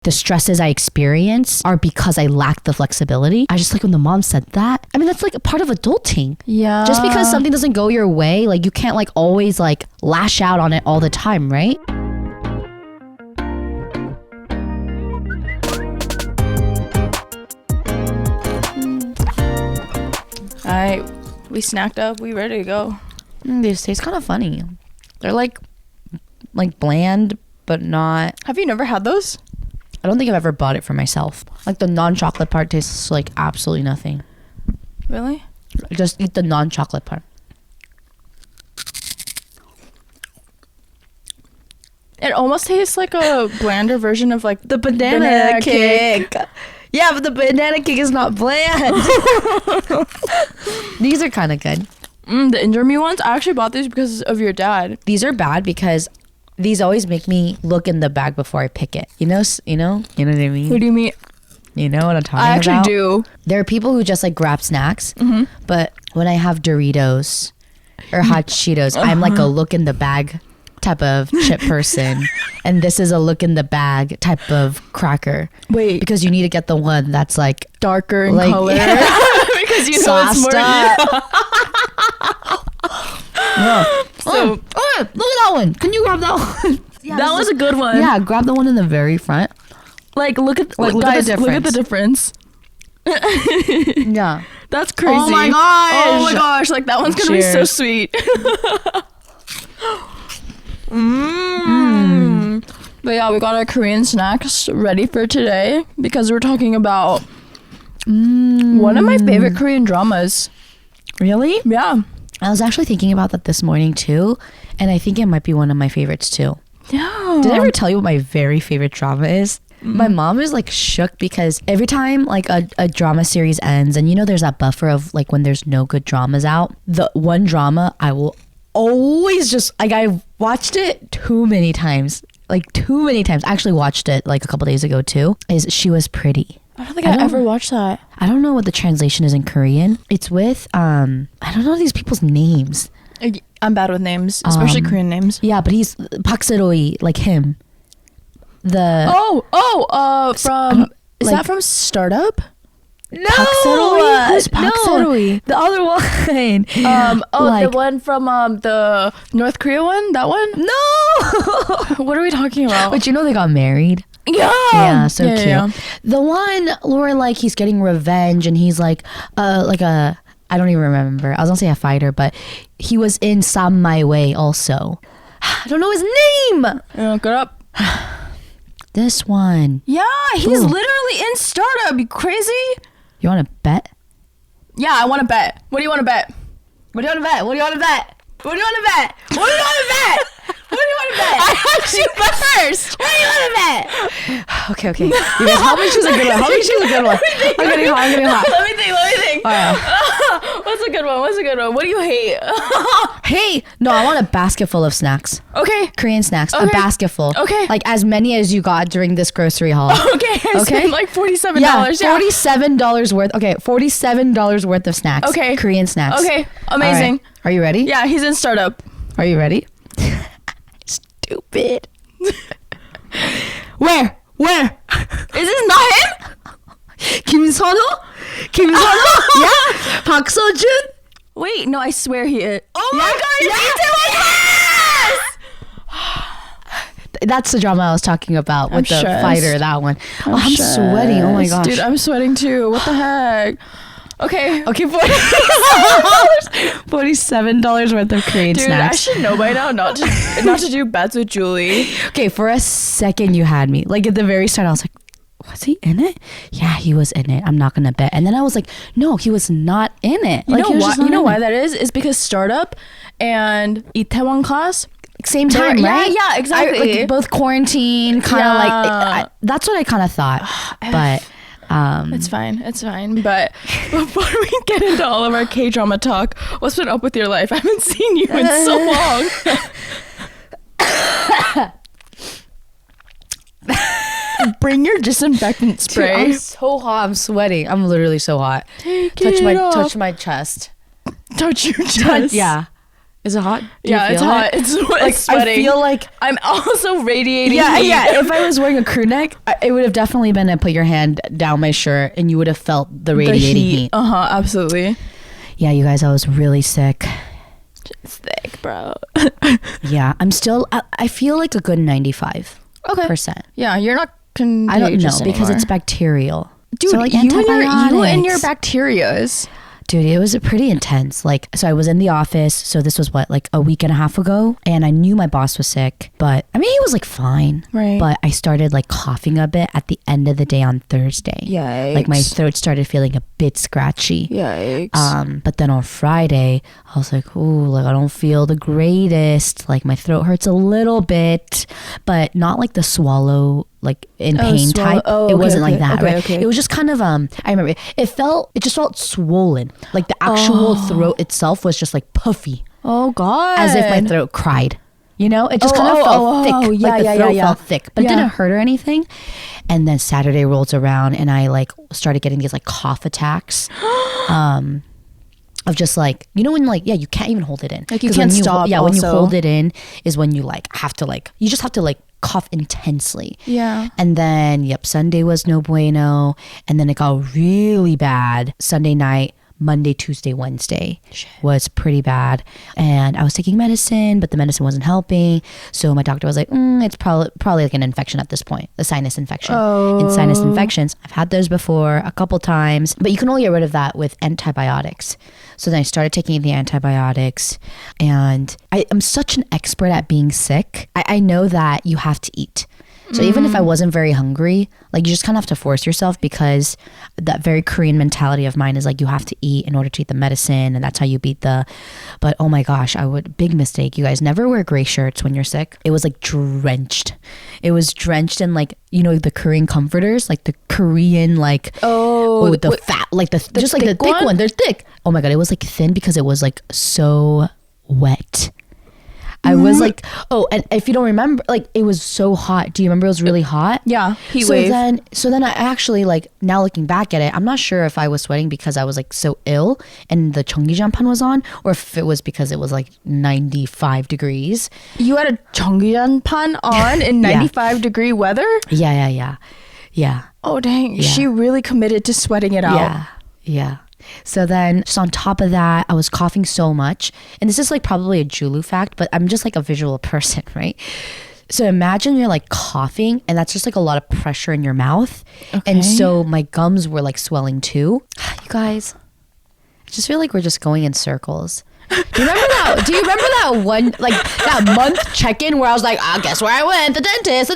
the stresses I experience are because I lack the flexibility. I just like when the mom said that. I mean, that's like a part of adulting. Yeah. Just because something doesn't go your way, like you can't like always like lash out on it all the time, right? Alright, we snacked up. We ready to go. These taste kind of funny. They're like bland, but not. Have you never had those? I don't think I've ever bought it for myself. Like the non-chocolate part tastes like absolutely nothing. Really? Just eat the non-chocolate part. It almost tastes like a blander version of like The banana cake. Yeah, but the banana cake is not bland. These are kind of good. The Indomie ones. I actually bought these because of your dad. These are bad because these always make me look in the bag before I pick it. You know what I mean? What do you mean? You know what I'm talking about? I actually do. There are people who just like grab snacks, but when I have Doritos or hot Cheetos, I'm like a look in the bag type of chip person, and this is a look in the bag type of cracker. Wait, Because you need to get the one that's like darker in like, color. Because you know it's more. Yeah. So look at that one. Can you grab that one? Yeah, that was a good one. Yeah, grab the one in the very front. Like look at Like, look at the guys, look at the difference. Yeah. That's crazy. Oh my gosh. Oh my gosh. Like that one's gonna be so Cheers. sweet. But yeah, we got our Korean snacks ready for today because we're talking about one of my favorite Korean dramas. Really? Yeah. I was actually thinking about that this morning too, and I think it might be one of my favorites too. Yeah. Did I ever tell you what my very favorite drama is? My mom is like shook because every time like a drama series ends, and you know there's that buffer of like when there's no good dramas out, the one drama I will always just like, I watched it too many times. I actually watched it like a couple days ago too, is She Was Pretty. I don't think I ever watched that. I don't know what the translation is in Korean. It's with I don't know these people's names. I'm bad with names, especially Korean names. Yeah, but he's Park Se-roy, like him. The From is like- that from Startup? no, Park Se-roy? Who's Park no, Se-roy? the other one. The one from the North Korea one? That one? No. What are we talking about? But you know they got married. Yeah, So cute. yeah. The one where like he's getting revenge and he's like a, I don't even remember. I was gonna say a fighter, but he was in Some My Way also. I don't know his name. Look it up. This one. Yeah, he's Ooh. literally in Startup. You crazy? You want to bet? Yeah, I want to bet. What do you want to bet? What do you want to bet? What do you want to bet? What do you want to bet? What do you want to bet? What do you want to bet? I asked you first. What do you want to bet? Okay. You guys, help me choose a good one. I'm getting hot. Let me think. All right. What's a good one? What do you hate? Hey, no, I want a basket full of snacks. Okay. Korean snacks. A Okay. basket full. Okay. Like as many as you got during this grocery haul. Okay. I spent like $47. Yeah, Yeah. $47 worth. Okay, $47 worth of snacks. Okay. Korean snacks. Okay. All Amazing. right. Are you ready? Yeah, he's in Startup. Are you ready? Stupid. Where? Is this not him? 김선호? Yeah. Park Seo-joon? Wait, no, I swear he is. Oh Yeah, my god, yeah. yes! That's the drama I was talking about with I'm the stressed. fighter, that one. I'm sweating. Oh my gosh. Dude, I'm sweating too. What the heck? Okay. Okay, $47 worth of Korean Dude, snacks. I should know by now not to do bets with Julie. Okay, for a second you had me. Like at the very start, I was like, was he in it? Yeah, he was in it. I'm not gonna bet. And then I was like, no, he was not in it. You Like, he know was why? just not You know in why it. that is? It's because Startup and Itaewon Class. Same time, Yeah, right? yeah, exactly. Like, both quarantine, kind of like. That's what I kind of thought. But It's fine. But before we get into all of our K-drama talk, what's been up with your life? I haven't seen you in so long. Bring your disinfectant dude, spray. I'm so hot. I'm sweating. I'm literally so hot. Take Touch it my off. touch my chest. Touch your chest. Yeah. Is it hot? Do Yeah, you it's feel hot. it? It's Like, sweating. I feel like I'm also radiating yeah, heat. yeah. If I was wearing a crew neck, it would have definitely been to put your hand down my shirt, and you would have felt the radiating heat. Absolutely. Yeah, you guys, I was really sick. It's thick, bro. Yeah, I'm still. I feel like a good 95%. Yeah, you're not contagious I don't know because anymore. it's bacterial. Dude, So, like, you and your antibiotics. bacterias. Dude, it was pretty intense. Like, so I was in the office. So this was what, like a week and a half ago. And I knew my boss was sick, but I mean, he was like fine. Right. But I started like coughing a bit at the end of the day on Thursday. Yikes. Like my throat started feeling a bit scratchy. Yikes. But then on Friday, I was like, ooh, like I don't feel the greatest. Like my throat hurts a little bit, but not like the swallow, like in pain type. Oh, it okay, wasn't like okay, that, okay, right? okay. It was just kind of I remember it just felt swollen. Like the actual throat itself was just like puffy, Oh God. as if my throat cried. You know, it just kind of felt thick. Yeah, like the throat felt thick, but it Yeah. didn't hurt or anything. And then Saturday rolls around, and I like started getting these like cough attacks. Of just like, you know, when like, yeah, you can't even hold it in. Like, you 'Cause can't when stop Yeah, when you also. hold it in is when you like have to like, you just have to like cough intensely. Yeah. And then, Sunday was no bueno. And then it got really bad. Sunday night, Monday, Tuesday, Wednesday was pretty bad. And I was taking medicine, but the medicine wasn't helping. So my doctor was like, it's probably like an infection at this point, a sinus infection. And sinus infections, I've had those before a couple times, but you can only get rid of that with antibiotics. So then I started taking the antibiotics, and I am such an expert at being sick. I know that you have to eat. So even if I wasn't very hungry, like you just kind of have to force yourself, because that very Korean mentality of mine is like you have to eat in order to eat the medicine, and that's how you beat but oh my gosh, big mistake. You guys never wear gray shirts when you're sick. It was like drenched. It was drenched in like, you know, the Korean comforters, like the Korean like fat, like just like the thick one. They're thick. Oh my God, it was like thin because it was like so wet. I was like, and if you don't remember, like it was so hot. Do you remember it was really hot? Yeah, heat so wave. So then I actually, like, now looking back at it, I'm not sure if I was sweating because I was like so ill and the Cheonggyejanpan was on, or if it was because it was like 95 degrees. You had a Cheonggyejanpan on in 95-degree weather? Yeah. Oh dang, Yeah. she really committed to sweating it out. Yeah. So then just on top of that, I was coughing so much. And this is like probably a Julu fact, but I'm just like a visual person, right? So imagine you're like coughing, and that's just like a lot of pressure in your mouth. Okay. And so my gums were like swelling too. You guys, I just feel like we're just going in circles. Do you remember that one, like that month check-in where I was like, guess where I went? The dentist.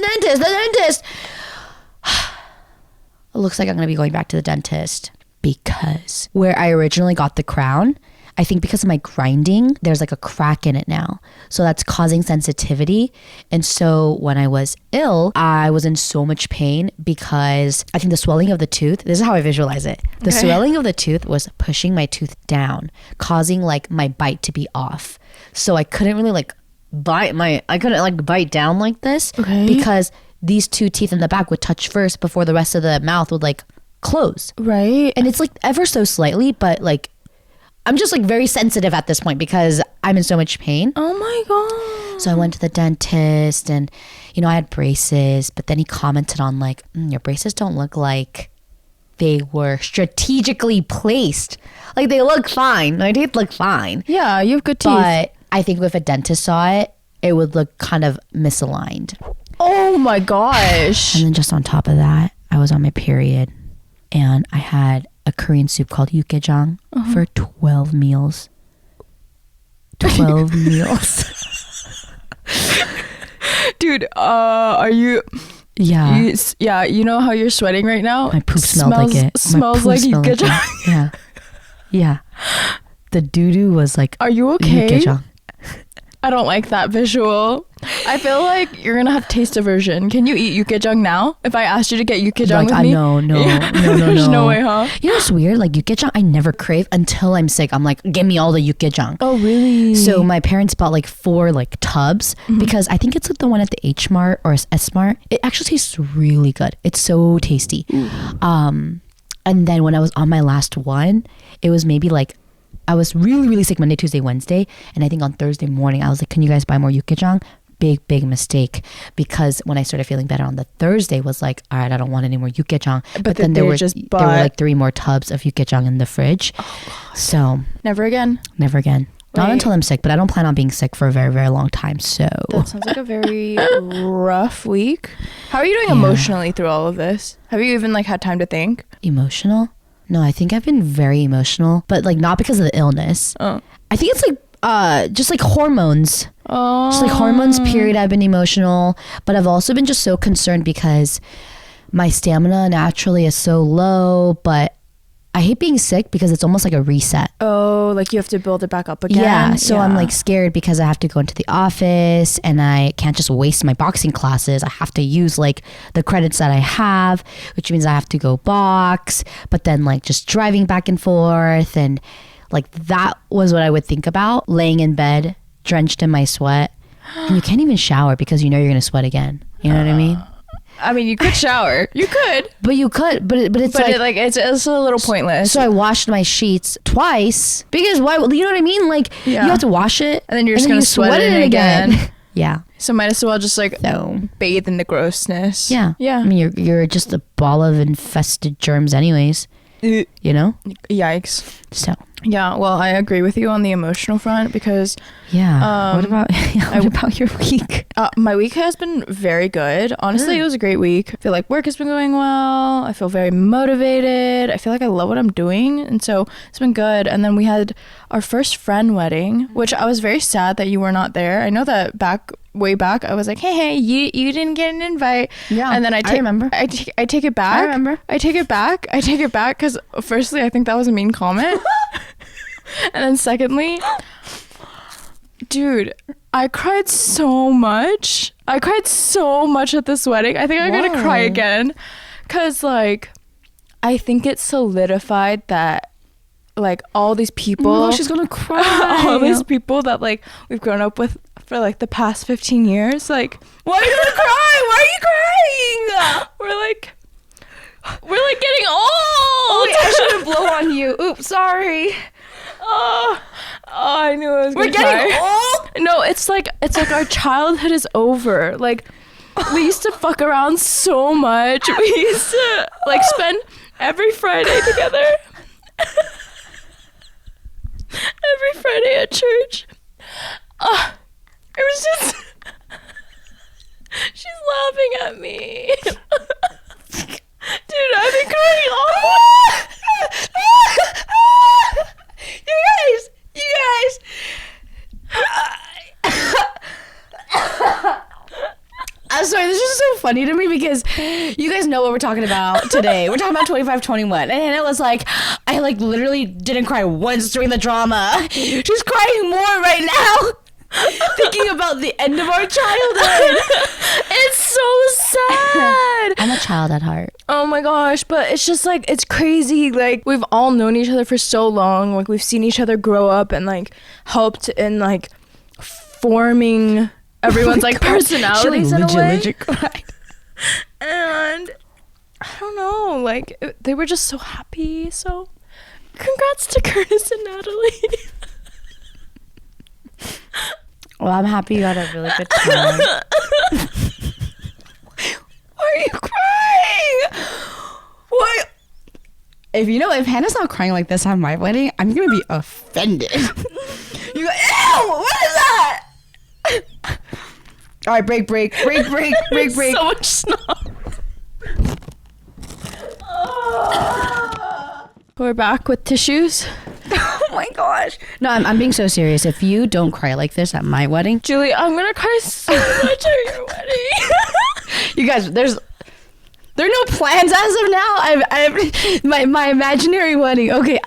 It looks like I'm going to be going back to the dentist. Because where I originally got the crown, I think because of my grinding, there's like a crack in it now. So that's causing sensitivity. And so when I was ill, I was in so much pain because I think the swelling of the tooth, this is how I visualize it. The swelling of the tooth was pushing my tooth down, causing like my bite to be off. So I couldn't really like bite down like this because these two teeth in the back would touch first before the rest of the mouth would like close. Right. And it's like ever so slightly, but like I'm just like very sensitive at this point because I'm in so much pain. Oh my God. So I went to the dentist, and you know, I had braces, but then he commented on like, your braces don't look like they were strategically placed. Like they look fine. My teeth look fine. Yeah, you have good teeth. But I think if a dentist saw it, it would look kind of misaligned. Oh my gosh. And then just on top of that, I was on my period. And I had a Korean soup called yukgaejang for 12 meals. 12 meals. Dude, are you... Yeah. You know how you're sweating right now? My poop smelled like it. Smells like yukgaejang. Yeah. Yeah. The doo-doo was like... Are you okay? Yukgaejang. I don't like that visual. I feel like you're gonna have taste aversion. Can you eat yukgaejang now? If I asked you to get yukgaejang with me? No. There's no way, huh? You know what's weird? Like yukgaejang, I never crave until I'm sick. I'm like, give me all the yukgaejang. Oh, really? So my parents bought like 4 like tubs because I think it's like the one at the H Mart or S Mart. It actually tastes really good. It's so tasty. And then when I was on my last one, it was maybe like I was really, really sick Monday, Tuesday, Wednesday. And I think on Thursday morning, I was like, can you guys buy more yukgaejang? Big mistake, because when I started feeling better on the Thursday was like, all right, I don't want any more yukgaejang. But then there were like 3 more tubs of yukgaejang in the fridge. So never again. Not until I'm sick, but I don't plan on being sick for a very, very long time. So that sounds like a very rough week. How are you doing emotionally through all of this? Have you even like had time to think? Emotional? No, I think I've been very emotional, but like not because of the illness. I think it's like just like hormones. Just like hormones period. I've been emotional, but I've also been just so concerned because my stamina naturally is so low, but I hate being sick because it's almost like a reset. Oh, like you have to build it back up again. Yeah, so I'm like scared because I have to go into the office and I can't just waste my boxing classes. I have to use like the credits that I have, which means I have to go box, but then like just driving back and forth, and like that was what I would think about, laying in bed, drenched in my sweat. And you can't even shower because you know you're going to sweat again. You know what I mean? I mean, you could shower. You could. But you could. But it's like it's a little pointless. So I washed my sheets twice because why? You know what I mean? Like you have to wash it, and then you're just gonna sweat in it again. Yeah. So might as well just like bathe in the grossness. Yeah. Yeah. I mean, you're just a ball of infested germs, anyways. You know? Yikes. So. Yeah, well, I agree with you on the emotional front because... Yeah. What about your week? My week has been very good. Honestly, it was a great week. I feel like work has been going well. I feel very motivated. I feel like I love what I'm doing. And so it's been good. And then we had our first friend wedding, which I was very sad that you were not there. I know that way back, I was like, hey, you didn't get an invite. Yeah, and then I remember. I take it back. I remember. I take it back because firstly, I think that was a mean comment. And then secondly, dude, I cried so much. at this wedding. I think I'm gonna cry again, because like I think it solidified that like all these people, she's gonna cry. all these people that like we've grown up with for like the past 15 years, like, why are you gonna cry? Why are you crying? We're like getting old. Wait, I shouldn't blow on you. Oops, sorry. Oh, I knew I was gonna getting cry. Old? No, it's like our childhood is over. Like, we used to fuck around so much. We used to like spend every Friday together. Every Friday at church. It was just... She's laughing at me. Dude, I've been crying all... You guys. I'm sorry, this is so funny to me because you guys know what we're talking about today. We're talking about 25-21. And it was like, I like literally didn't cry once during the drama. She's crying more right now. Thinking about the end of our childhood. It's so sad. I'm a child at heart. Oh my gosh, but it's just like, it's crazy. Like, we've all known each other for so long. Like, we've seen each other grow up and like helped in like forming everyone's like personalities in a way. And I don't know, like they were just so happy. So congrats to Curtis and Natalie. Well, I'm happy you had a really good time. Why are you crying? Why? If Hannah's not crying like this at my wedding, I'm gonna be offended. You go, ew! What is that? All right, break. So much snot. We're back with tissues. Oh my gosh. No, I'm being so serious. If you don't cry like this at my wedding, Julie, I'm gonna cry so much at your wedding. You guys, there are no plans as of now. I've my imaginary wedding. Okay.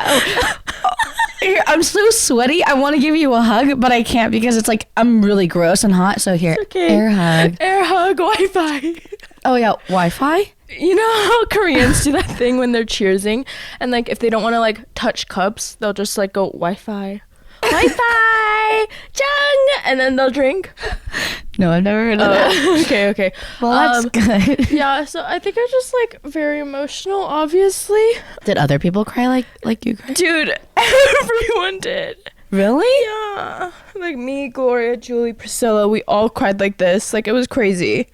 Here, I'm so sweaty. I want to give you a hug, but I can't because it's like I'm really gross and hot. So here, okay. Air hug. Air hug, Wi-Fi. Oh yeah, Wi-Fi. You know how Koreans do that thing when they're cheersing, and like if they don't want to like touch cups, they'll just like go Wi-Fi, Jung, and then they'll drink. No, I've never heard of that. Okay. Well, that's good. Yeah, so I think I'm just like very emotional, obviously. Did other people cry like you cried? Dude, Everyone did. Really? Yeah. Like me, Gloria, Julie, Priscilla, we all cried like this. Like, it was crazy.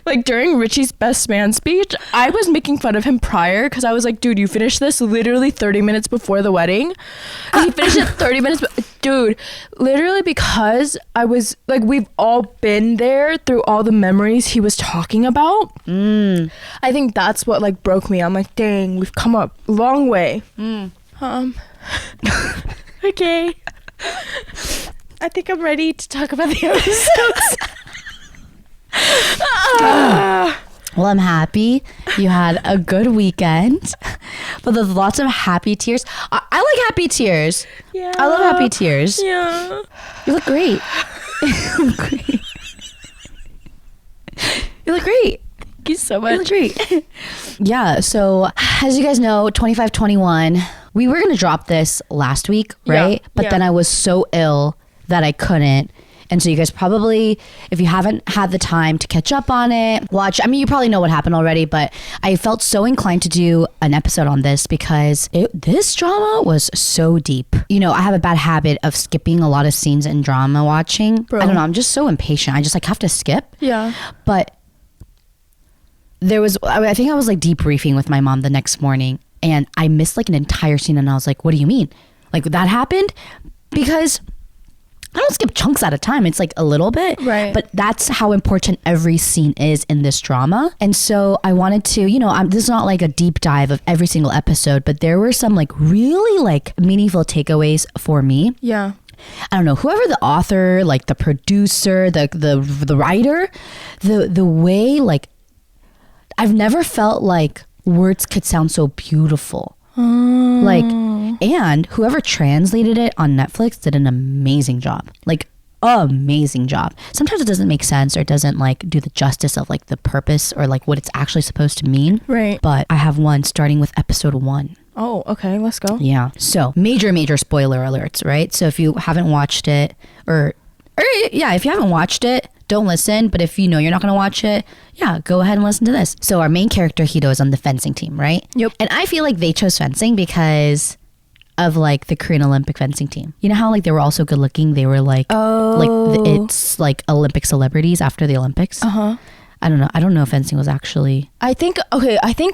Like, during Richie's best man speech, I was making fun of him prior because I was like, dude, you finished this literally 30 minutes before the wedding. And he finished it 30 minutes. Dude, literally, because I was like, we've all been there through all the memories he was talking about. I think that's what like broke me. I'm like, dang, we've come a long way. Okay. I think I'm ready to talk about the episodes. Well, I'm happy you had a good weekend, but there's lots of happy tears. I like happy tears. Yeah. I love happy tears. Yeah. You look great. You look great. You look great. Thank you so You much. look great. Yeah, so as you guys know, 2521, we were going to drop this last week, right? Yeah, But yeah. then I was so ill that I couldn't. And so you guys probably, if you haven't had the time to catch up on it, watch. I mean, you probably know what happened already, but I felt so inclined to do an episode on this because this drama was so deep. You know, I have a bad habit of skipping a lot of scenes in drama watching. Bro. I don't know. I'm just so impatient. I just like have to skip. Yeah. But I think I was like debriefing with my mom the next morning and I missed like an entire scene and I was like, what do you mean? Like that happened? Because I don't skip chunks at a time. It's like a little bit. Right. But that's how important every scene is in this drama. And so I wanted to, you know, this is not like a deep dive of every single episode, but there were some like really like meaningful takeaways for me. Yeah. I don't know, whoever the author, like the producer, the writer, the way like I've never felt like words could sound so beautiful. Like, and whoever translated it on Netflix did an amazing job. Like, amazing job. Sometimes it doesn't make sense or it doesn't like do the justice of like the purpose or like what it's actually supposed to mean. Right. But I have one starting with episode 1. Oh, okay. Let's go. Yeah. So major spoiler alerts, right? So if you haven't watched it or yeah, if you haven't watched it, don't listen. But if you know you're not going to watch it, yeah, go ahead and listen to this. So our main character, Hito, is on the fencing team, right? Yep. And I feel like they chose fencing because of like the Korean Olympic fencing team. You know how like they were all so good looking? They were like, it's like Olympic celebrities after the Olympics. I don't know. I don't know if fencing was actually. I think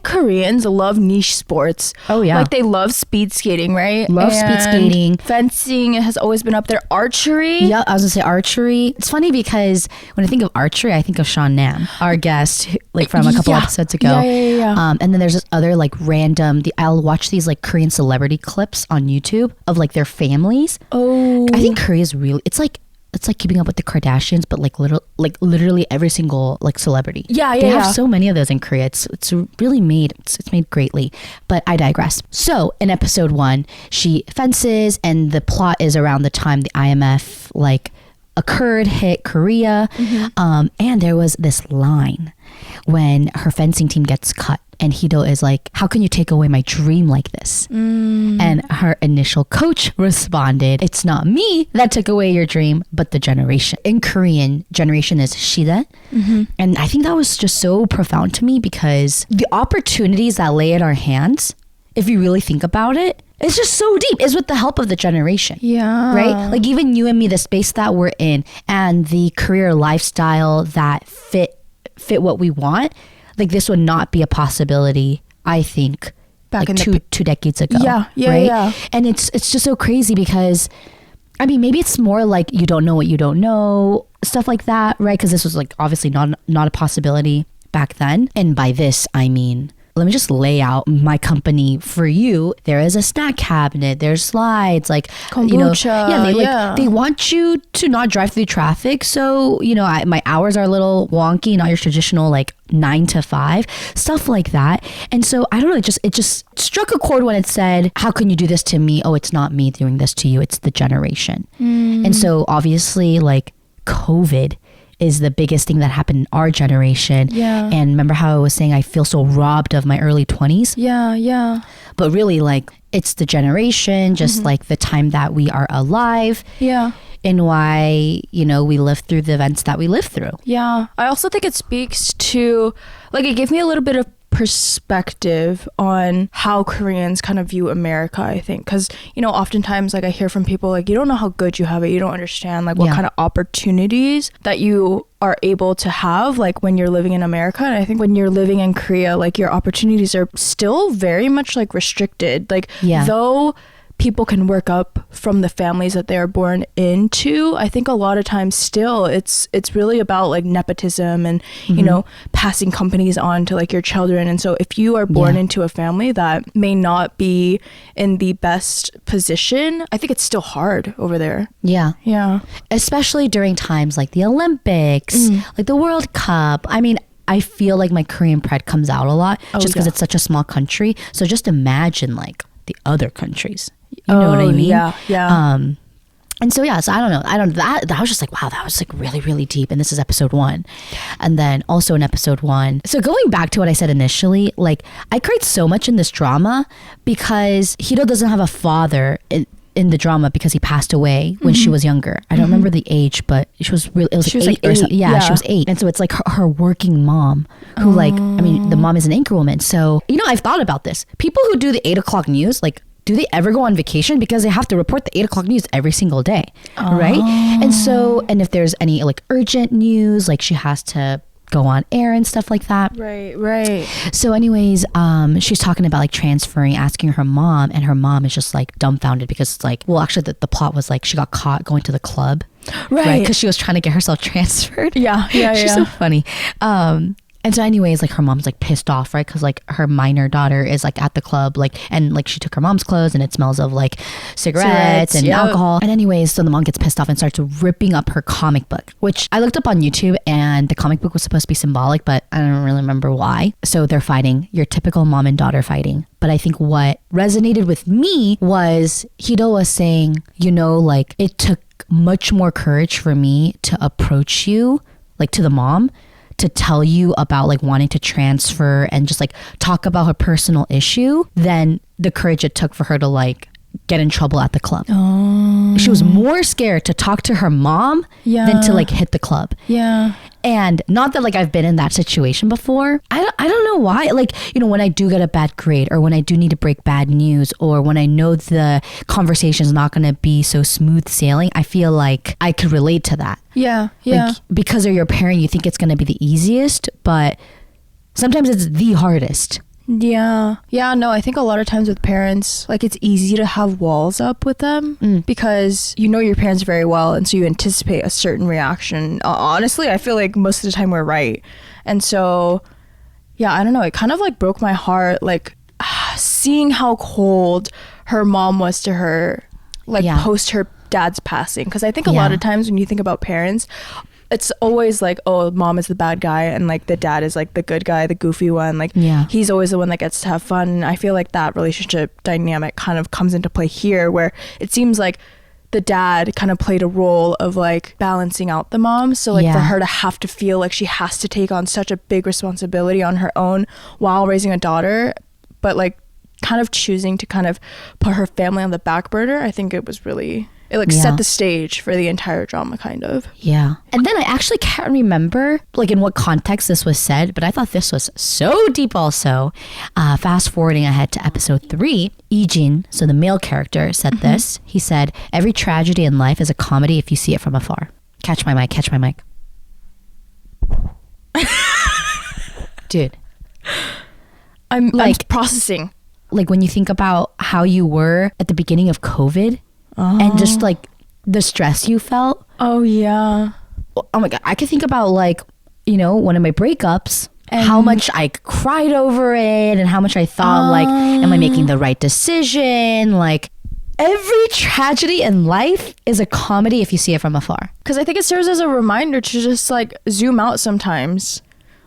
Koreans love niche sports. Oh, yeah. Like they love speed skating, right? Love speed skating. Fencing has always been up there. Archery. Yeah, I was gonna say archery. It's funny because when I think of archery, I think of Sean Nam, our guest, like from a couple episodes ago. Yeah. And then there's this other like random. I'll watch these like Korean celebrity clips on YouTube of like their families. Oh. I think Korea is really. It's like Keeping Up with the Kardashians, but like literally every single like celebrity. Yeah. They have so many of those in Korea. It's really made. It's made greatly. But I digress. So in episode 1, she fences, and the plot is around the time the IMF like hit Korea. And there was this line when her fencing team gets cut. And Hito is like, how can you take away my dream like this? And her initial coach responded, it's not me that took away your dream, but the generation. In Korean, generation is 시대. And I think that was just so profound to me because the opportunities that lay in our hands, if you really think about it, it's just so deep. It's with the help of the generation. Yeah. Right? Like even you and me, the space that we're in and the career lifestyle that fit what we want, like this would not be a possibility, I think, Back like in two decades ago. Yeah, right? yeah. And it's just so crazy because, I mean, maybe it's more like you don't know what you don't know, stuff like that, right? Because this was like obviously not a possibility back then. And by this, I mean, let me just lay out my company for you. There is a snack cabinet. There's slides, like kombucha. They want you to not drive through traffic. So my hours are a little wonky, not your traditional like 9 to 5, stuff like that. And so I don't know. It just struck a chord when it said, "How can you do this to me? Oh, it's not me doing this to you. It's the generation." And so obviously, like COVID is the biggest thing that happened in our generation. Yeah. And remember how I was saying I feel so robbed of my early 20s? Yeah. But really, like, it's the generation, just like the time that we are alive. Yeah. And why, we live through the events that we live through. Yeah. I also think it speaks to, like, it gave me a little bit of perspective on how Koreans kind of view America, I think, because you know, oftentimes like I hear from people like, you don't know how good you have it, you don't understand like what kind of opportunities that you are able to have like when you're living in America. And I think when you're living in Korea, like your opportunities are still very much like restricted, like though people can work up from the families that they are born into, I think a lot of times still it's really about like nepotism and you know, passing companies on to like your children. And so if you are born into a family that may not be in the best position, I think it's still hard over there. Yeah, especially during times like the Olympics, like the World Cup. I mean, I feel like my Korean pride comes out a lot just because it's such a small country. So just imagine like the other countries. You know what I mean? Yeah. And so so I don't that was just like, wow, that was like really, really deep. And this is episode 1. And then also in episode 1. So going back to what I said initially, like I cried so much in this drama because Hiro doesn't have a father in the drama because he passed away when she was younger. I don't remember the age, but she was really, it was she like was 8 like or something. Yeah, she was 8. And so it's like her working mom who like, I mean, the mom is an anchor woman. So, you know, I've thought about this. People who do the 8 o'clock news, like, do they ever go on vacation? Because they have to report the 8 o'clock news every single day, right? And so, and if there's any like urgent news, like she has to go on air and stuff like that. Right. So anyways, she's talking about like transferring, asking her mom, and her mom is just like dumbfounded because it's like, well, actually the plot was like she got caught going to the club, right? Because she was trying to get herself transferred. Yeah. She's so funny. And so anyways, like her mom's like pissed off, right? Because like her minor daughter is like at the club, like, and like she took her mom's clothes and it smells of like cigarettes and alcohol. And anyways, so the mom gets pissed off and starts ripping up her comic book, which I looked up on YouTube, and the comic book was supposed to be symbolic, but I don't really remember why. So they're fighting, your typical mom and daughter fighting. But I think what resonated with me was Hiro was saying, you know, like it took much more courage for me to approach you, like to the mom, to tell you about like wanting to transfer and just like talk about her personal issue than the courage it took for her to like get in trouble at the club. She was more scared to talk to her mom than to like hit the club. And not that like I've been in that situation before. I don't know why. Like, you know, when I do get a bad grade, or when I do need to break bad news, or when I know the conversation is not going to be so smooth sailing, I feel like I could relate to that. Like, because you're your parent, you think it's going to be the easiest, but sometimes it's the hardest. No, I think a lot of times with parents, like it's easy to have walls up with them because you know your parents very well, and so you anticipate a certain reaction. Honestly, I feel like most of the time we're right. And so I don't know, it kind of like broke my heart, like seeing how cold her mom was to her, like post her dad's passing. Because I think a lot of times when you think about parents, it's always like, oh, mom is the bad guy and like the dad is like the good guy, the goofy one, like he's always the one that gets to have fun. And I feel like that relationship dynamic kind of comes into play here, where it seems like the dad kind of played a role of like balancing out the mom. So like for her to have to feel like she has to take on such a big responsibility on her own while raising a daughter, but like kind of choosing to kind of put her family on the back burner, I think it was really, it like set the stage for the entire drama, kind of. And then I actually can't remember like in what context this was said, but I thought this was so deep also. Fast forwarding ahead to episode 3, Ijin, so the male character, said this. He said, every tragedy in life is a comedy if you see it from afar. Catch my mic. Dude. I'm processing. Like when you think about how you were at the beginning of COVID, and just like the stress you felt. Oh my God. I could think about like, you know, one of my breakups, and how much I cried over it, and how much I thought like, am I making the right decision? Like every tragedy in life is a comedy if you see it from afar. Because I think it serves as a reminder to just like zoom out sometimes.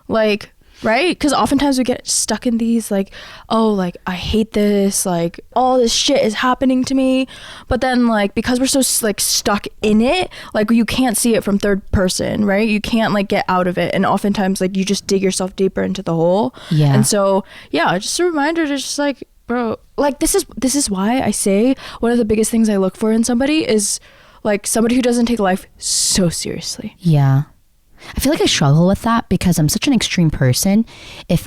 Like, right? Because oftentimes we get stuck in these like, oh, like I hate this, like all this shit is happening to me, but then like because we're so like stuck in it, like you can't see it from third person, right? You can't like get out of it, and oftentimes like you just dig yourself deeper into the hole. And so just a reminder to just like, bro, like this is why I say one of the biggest things I look for in somebody is like somebody who doesn't take life so seriously. I feel like I struggle with that because I'm such an extreme person. If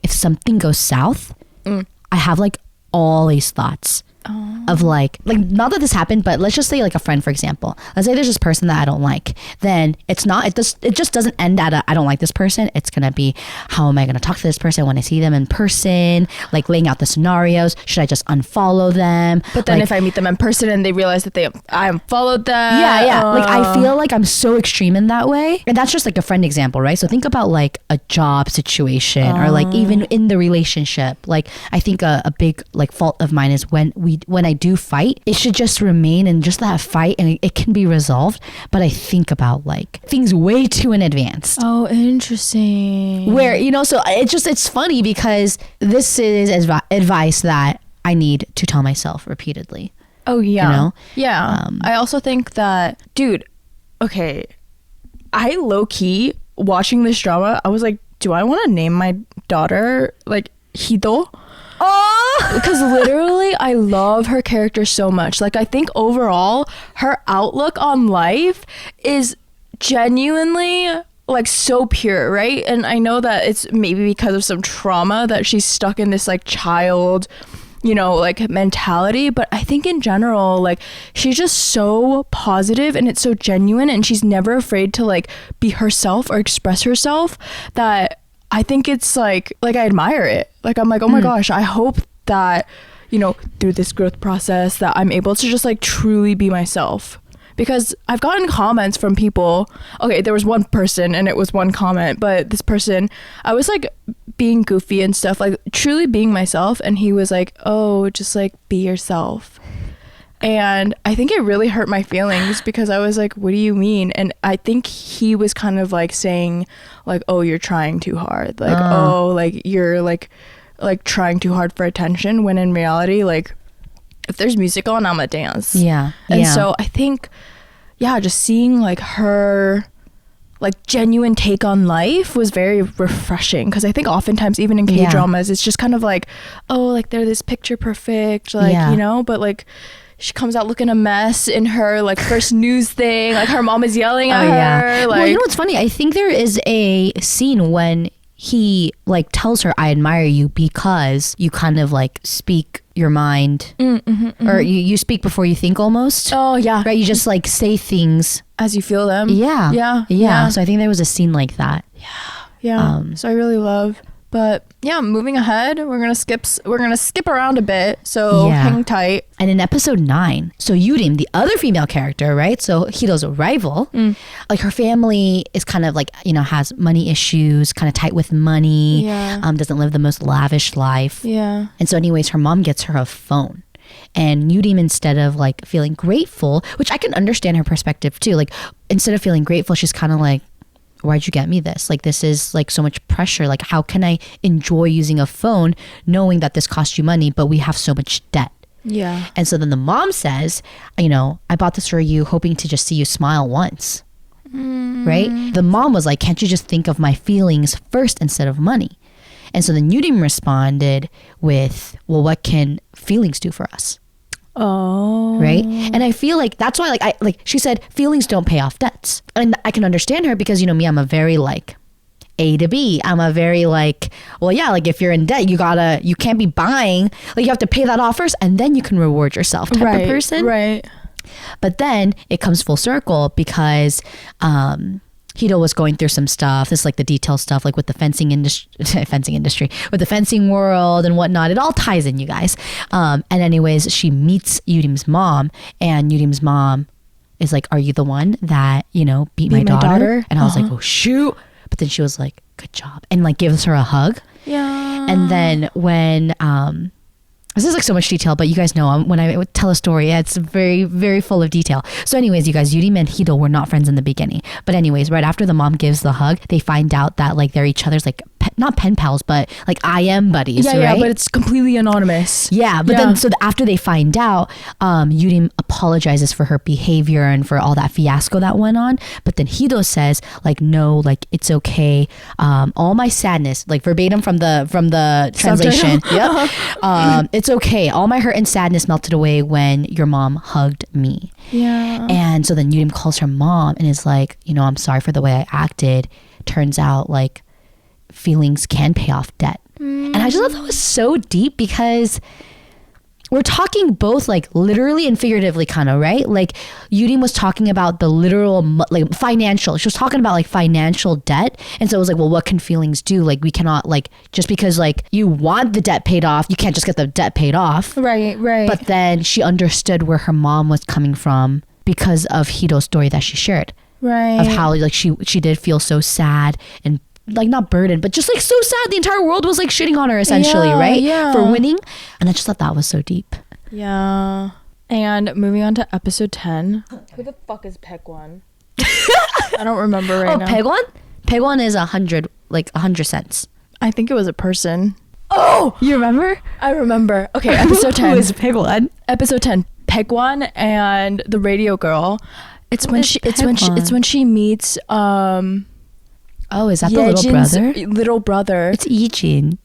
something goes south, I have like all these thoughts of like not that this happened, but let's just say like a friend, for example. Let's say there's this person that I don't like. Then it just doesn't end at I don't like this person. It's gonna be, how am I gonna talk to this person when I see them in person? Like laying out the scenarios. Should I just unfollow them? But then if I meet them in person and they realize that I unfollowed them. Yeah. Like I feel like I'm so extreme in that way. And that's just like a friend example, right? So think about like a job situation or like even in the relationship. Like I think a big like fault of mine is when I do fight, it should just remain in just that fight and it can be resolved. But I think about like things way too in advance. Oh, interesting. Where, so it's funny because this is advice that I need to tell myself repeatedly. Oh, yeah. Yeah. I also think that, dude, okay, I low-key, watching this drama, I was like, do I want to name my daughter, like, Hido? Oh, because literally I love her character so much. Like I think overall her outlook on life is genuinely like so pure, right? And I know that it's maybe because of some trauma that she's stuck in this like child, like mentality, but I think in general like she's just so positive and it's so genuine and she's never afraid to like be herself or express herself, that I think it's like I admire it. Like I'm like, oh my gosh, I hope that, through this growth process that I'm able to just like truly be myself. Because I've gotten comments from people. Okay, there was one person and it was one comment, but this person, I was like being goofy and stuff, like truly being myself. And he was like, oh, just like be yourself. And I think it really hurt my feelings because I was like, what do you mean? And I think he was kind of like saying like, oh, you're trying too hard. Like, oh, like you're like trying too hard for attention, when in reality, like if there's music on, I'm gonna dance. Yeah. And so I think, just seeing like her like genuine take on life was very refreshing, because I think oftentimes even in K-dramas it's just kind of like, oh, like they're this picture perfect, like but like she comes out looking a mess in her like first news thing, like her mom is yelling at her. Like, well, what's funny, I think there is a scene when he like tells her, I admire you because you kind of like speak your mind, or you speak before you think almost. Oh yeah, right, you just like say things as you feel them. Yeah. So I think there was a scene like that. So I really love. But moving ahead, we're gonna skip around a bit, so hang tight. And in episode 9, so Yurim, the other female character, right? So Hiro's rival, like her family is kind of like, has money issues, kind of tight with money, doesn't live the most lavish life. Yeah. And so anyways, her mom gets her a phone. And Yurim, instead of like feeling grateful, which I can understand her perspective too, like instead of feeling grateful, she's kind of like, why'd you get me this? Like, this is like so much pressure. Like, how can I enjoy using a phone knowing that this costs you money, but we have so much debt? Yeah. And so then the mom says, I bought this for you hoping to just see you smile once. Right? The mom was like, can't you just think of my feelings first instead of money? And so then Yurim responded with, well, what can feelings do for us? Oh. Right? And I feel like that's why she said feelings don't pay off debts. And I can understand her because me, I'm a very like A to B. I'm a very like, well, yeah, like if you're in debt, you can't be buying, like you have to pay that off first and then you can reward yourself type of person. Right. But then it comes full circle because Hito was going through some stuff. This is like the detail stuff, like with the fencing industry, with the fencing world and whatnot. It all ties in, you guys. And anyways, she meets Yurim's mom, and Yurim's mom is like, "Are you the one that beat my daughter?" And I was like, "Oh shoot!" But then she was like, "Good job," and like gives her a hug. Yeah. And then when this is like so much detail, but you guys know when I would tell a story, it's very, very full of detail. So anyways, you guys, Yurim and Hito were not friends in the beginning. But anyways, right after the mom gives the hug, they find out that like they're each other's like not pen pals, but like IM buddies, Yeah, right? yeah, but it's completely anonymous. Yeah, but then so after they find out, Yurim apologizes for her behavior and for all that fiasco that went on. But then Hido says like, no, like it's okay. All my sadness, like verbatim from the translation. Yep. It's okay. All my hurt and sadness melted away when your mom hugged me. Yeah. And so then Yurim calls her mom and is like, you know, I'm sorry for the way I acted. Turns out like feelings can pay off debt. And I just thought that was so deep because we're talking both like literally and figuratively kind of, right? Like Yurim was talking about the literal like financial. She was talking about like financial debt. And so it was like, well, what can feelings do? Like we cannot like, just because like you want the debt paid off, you can't just get the debt paid off. Right. But then she understood where her mom was coming from because of Hido's story that she shared. Right. Of how like she did feel so sad and like not burdened, but just like so sad. The entire world was like shitting on her essentially, right? Yeah. For winning. And I just thought that was so deep. Yeah. And moving on to episode 10. Who the fuck is Pegwan? I don't remember right now. Pegwan? Pegwan is 100 cents. I think it was a person. Oh, you remember? I remember. Okay, episode 10. Who is Pegwan? Episode 10. Pegwan and the radio girl. It's when she meets Oh, is that the little brother? Little brother. It's Yejin.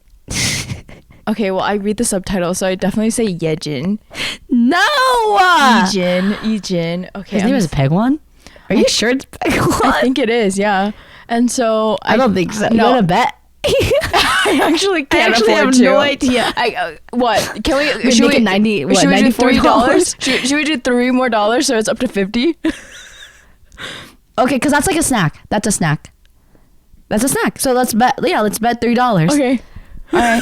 Okay, well, I read the subtitle, so I definitely say Yejin. No! Yejin. Okay. His name is Pegwan? Are you sure it's Pegwan? I think it is, yeah. And so... I don't think so. No. You want to bet? I actually can't I afford have to. no idea. What? Can we... Should we make it should we do $94? Should we do $3 more so it's up to 50? Okay, because that's like a snack. That's a snack. That's a snack. So let's bet. Yeah, let's bet $3. Okay. All right.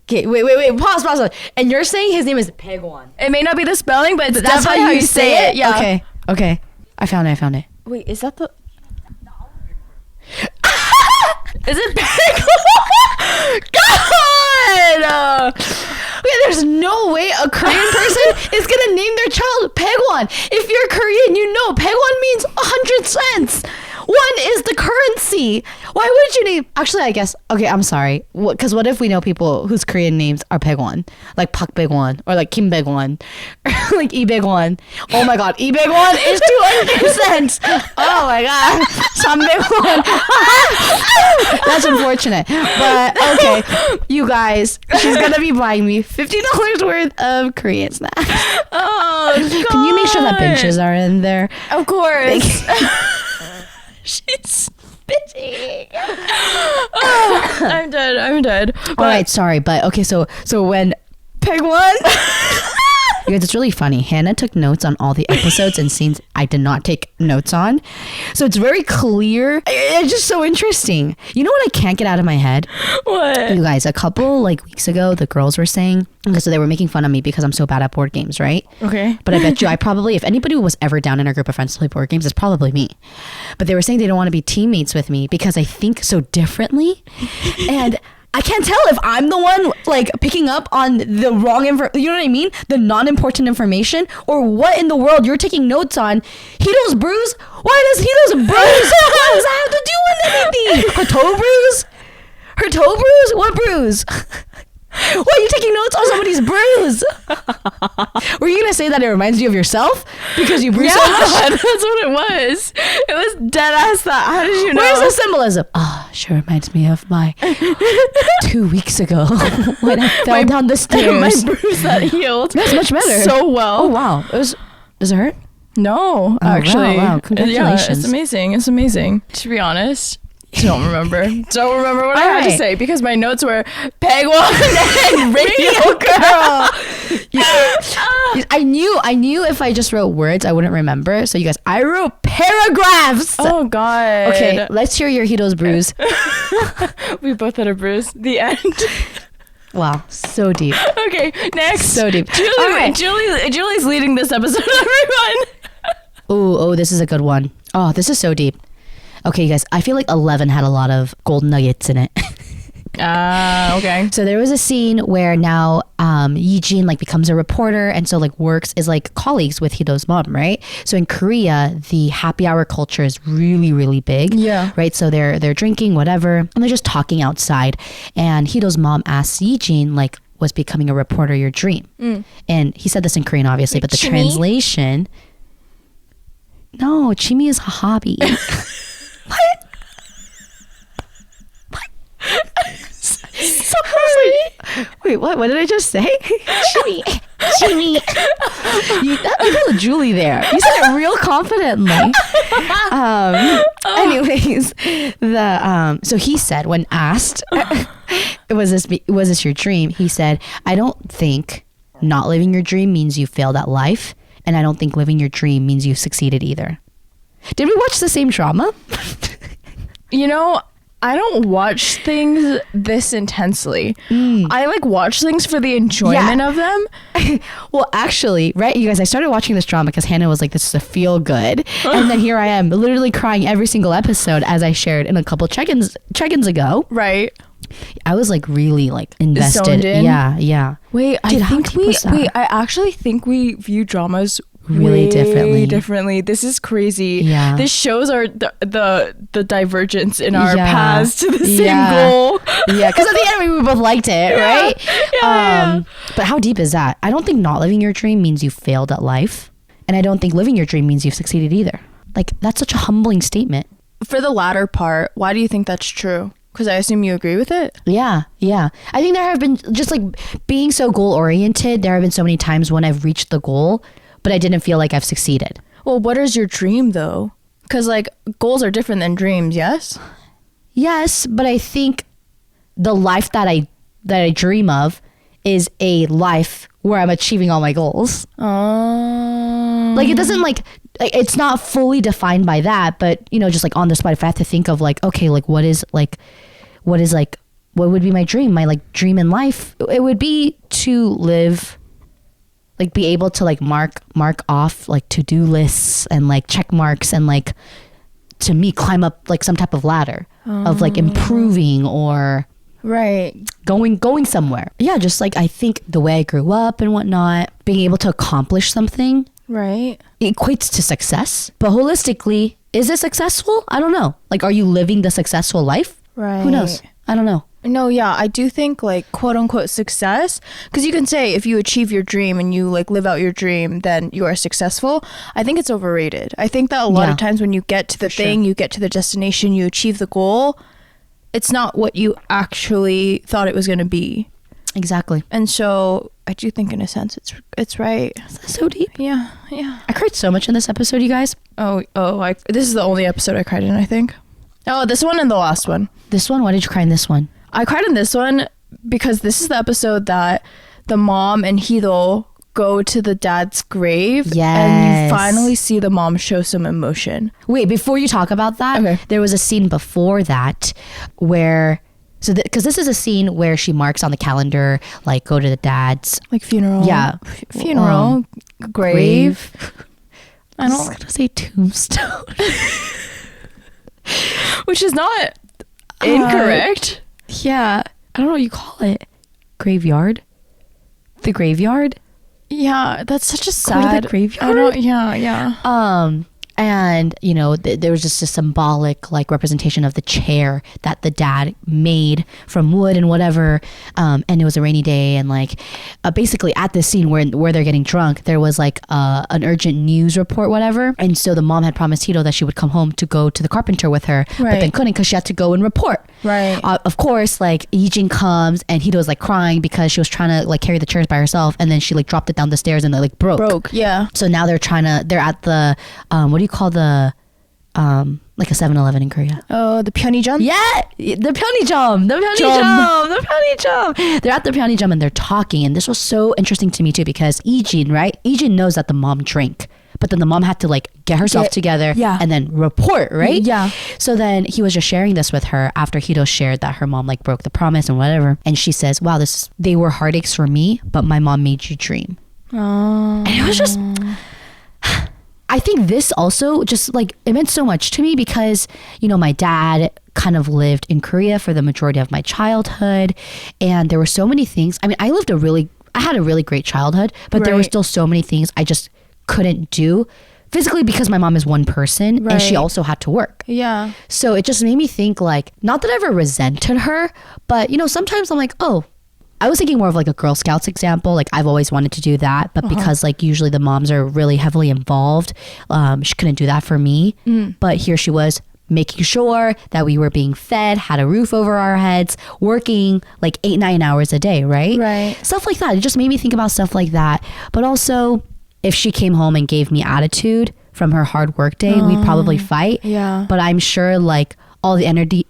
Okay, wait. Pause. And you're saying his name is Pegwan. It may not be the spelling, but it's That's definitely how you say it. Yeah. Okay. I found it. Wait, is that the... Is it God! Okay, there's no way a Korean person is gonna name their child Pegwan. If you're Korean, you know Pegwan means 100 cents. One is the currency. Why would you name... Actually, I guess... Okay, I'm sorry. Because what if we know people whose Korean names are Pegwan? Like Pak Baegwon. Or like Kim Baegwon. Or like Lee Baegwon. Oh my god. Lee Baegwon is 200 cents. Oh my god. Sam Baegwon. That's unfortunate. But okay. You guys. She's going to be buying me $50 worth of Korean snacks. Oh, God. Can you make sure that benches are in there? Of course. She's bitchy. Oh, I'm dead. All right, sorry, but okay. So when Pegwan, you guys, it's really funny. Hannah took notes on all the episodes and scenes I did not take notes on, so it's very clear. It's just so interesting. You know what I can't get out of my head? What? You guys, a couple like weeks ago, the girls were saying, okay, so they were making fun of me because I'm so bad at board games, right? Okay. But I bet you, I probably, if anybody was ever down in our group of friends to play board games, it's probably me. But they were saying they don't want to be teammates with me because I think so differently. And I can't tell if I'm the one like picking up on the wrong info, you know what I mean? The non-important information, or what in the world you're taking notes on. Hito's bruise? Why does Hito's bruise? What does that have to do with anything? Her toe bruise? Her toe bruise? What bruise? Why are you taking notes on somebody's bruise? Were you gonna say that it reminds you of yourself because you bruise so much? That's what it was. It was dead ass that. How did you know? Where's the symbolism? Ah, sure reminds me of my 2 weeks ago when I fell down the stairs. My bruise that healed. That's much better. So well. Oh wow. Does it hurt? No, actually. Wow. Congratulations. Yeah, it's amazing. To be honest. Don't remember what I had to say because my notes were Pegwan and Radio Girl. I knew if I just wrote words I wouldn't remember. So you guys, I wrote paragraphs. Oh God. Okay, let's hear your Hito's bruise. We both had a bruise. The end. Wow, so deep. Okay, next. So deep. Julie's leading this episode, everyone. Oh, this is a good one. Oh, this is so deep. Okay, you guys, I feel like 11 had a lot of gold nuggets in it. Okay. So there was a scene where now Yijin like becomes a reporter and so like works is like colleagues with Hido's mom, right? So in Korea, the happy hour culture is really, really big. Yeah. Right. So they're drinking, whatever, and they're just talking outside. And Hido's mom asks Yijin like, was becoming a reporter your dream? And he said this in Korean, obviously, but the Chimmy? translation. No, chimmy is a hobby. What? Sorry. Wait, what? What did I just say? Jimmy. You called Julie there. You said it real confidently. Anyways, so he said when asked, was this your dream? He said, I don't think not living your dream means you failed at life, and I don't think living your dream means you succeeded either. Did we watch the same drama? You know, I don't watch things this intensely. I like watch things for the enjoyment of them. Well, actually, right, you guys, I started watching this drama because Hannah was like, this is a feel good. And then here I am literally crying every single episode, as I shared in a couple check-ins ago. Right. I was like really like invested. Zoned in? Yeah. Wait, Dude, I actually think we view dramas Really differently. This is crazy. Yeah. This shows our the divergence in our paths to the same Yeah. goal. Yeah, because at the end we both liked it, right? Yeah. But how deep is that? I don't think not living your dream means you failed at life, and I don't think living your dream means you've succeeded either. Like, that's such a humbling statement. For the latter part, why do you think that's true? Because I assume you agree with it. Yeah. I think there have been, just like being so goal oriented, there have been so many times when I've reached the goal, but I didn't feel like I've succeeded. Well, what is your dream though? Because like goals are different than dreams, yes? Yes, but I think the life that I dream of is a life where I'm achieving all my goals. Like, it doesn't like, it's not fully defined by that, but you know, just like on the spot, if I have to think of like, okay, like what would be my dream? My like dream in life, it would be to live, like be able to like mark off like to-do lists and like check marks and like, to me, climb up like some type of ladder of like improving or going somewhere. Yeah, just like I think the way I grew up and whatnot, being able to accomplish something, Right. it equates to success. But holistically, is it successful? I don't know. Like, are you living the successful life? Right. Who knows? I don't know. No, yeah, I do think like quote unquote success, because you can say if you achieve your dream and you like live out your dream, then you are successful. I think it's overrated. I think that a lot of times when you get to the thing, you get to the destination, you achieve the goal, it's not what you actually thought it was going to be. Exactly. And so I do think in a sense it's right. That's so deep. Yeah. I cried so much in this episode, you guys. This is the only episode I cried in, I think. Oh, this one and the last one. This one? Why did you cry in this one? I cried in this one because this is the episode that the mom and Hido go to the dad's grave. Yes. And you finally see the mom show some emotion. Wait, before you talk about that, there was a scene before that where, because this is a scene where she marks on the calendar, like, go to the dad's. Like funeral. Yeah. Funeral. Grave. I was going to say tombstone. Which is not incorrect. Yeah. I don't know what you call it. Graveyard? The graveyard? Yeah, that's such a Go sad to the graveyard? I don't, yeah. And, you know, there was just a symbolic, like, representation of the chair that the dad made from wood and whatever. And it was a rainy day. And, like, basically at this scene where they're getting drunk, there was, like, an urgent news report, whatever. And so the mom had promised Hito that she would come home to go to the carpenter with her. But then couldn't because she had to go and report. Right. Of course, like, Yijin comes and Hito's, like, crying because she was trying to, like, carry the chairs by herself. And then she, like, dropped it down the stairs and it, like, broke. Yeah. So now they're at the, what do you call the, like a 7-Eleven in Korea? Oh, the Pyeonijum? Yeah, the Pyeonijum. They're at the Pyeonijum and they're talking. And this was so interesting to me too, because Ijin knows that the mom drank. But then the mom had to like get herself together and then report, right? Yeah. So then he was just sharing this with her after Hito shared that her mom like broke the promise and whatever. And she says, wow, they were heartaches for me, but my mom made you dream. Oh. And it was just... I think this also just like, it meant so much to me because, you know, my dad kind of lived in Korea for the majority of my childhood, and there were so many things. I mean, I had a really great childhood, but there were still so many things I just couldn't do physically because my mom is one person and she also had to work. Yeah. So it just made me think like, not that I ever resented her, but you know, sometimes I'm like, oh, I was thinking more of like a Girl Scouts example. Like I've always wanted to do that, but because like usually the moms are really heavily involved, she couldn't do that for me. But here she was making sure that we were being fed, had a roof over our heads, working like 8-9 hours a day, right? Right. Stuff like that. It just made me think about stuff like that. But also, if she came home and gave me attitude from her hard work day, we'd probably fight. Yeah. But I'm sure like all the energy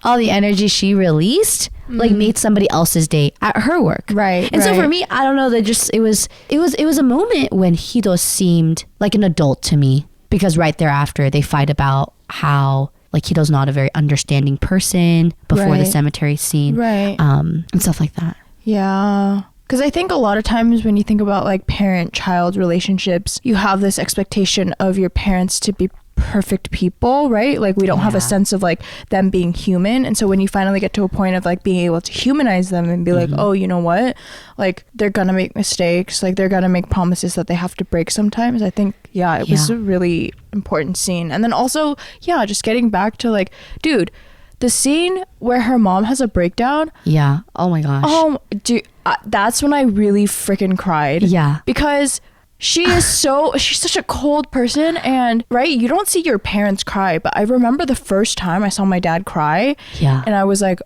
all the energy she released like made somebody else's day at her work. Right. And so for me, I don't know, that just it was a moment when Hido seemed like an adult to me, because right thereafter they fight about how like Hido's not a very understanding person before the cemetery scene. Right. And stuff like that. Yeah. Because I think a lot of times when you think about like parent-child relationships, you have this expectation of your parents to be perfect people, right? Like we don't have a sense of like them being human. And so when you finally get to a point of like being able to humanize them and be like, oh, you know what? Like they're gonna make mistakes. Like they're gonna make promises that they have to break sometimes. I think, it was a really important scene. And then also, just getting back to like, dude, the scene where her mom has a breakdown. Yeah. Oh my gosh. Dude, that's when I really freaking cried. Yeah. Because she's such a cold person, and you don't see your parents cry, but I remember the first time I saw my dad cry. Yeah. And I was like,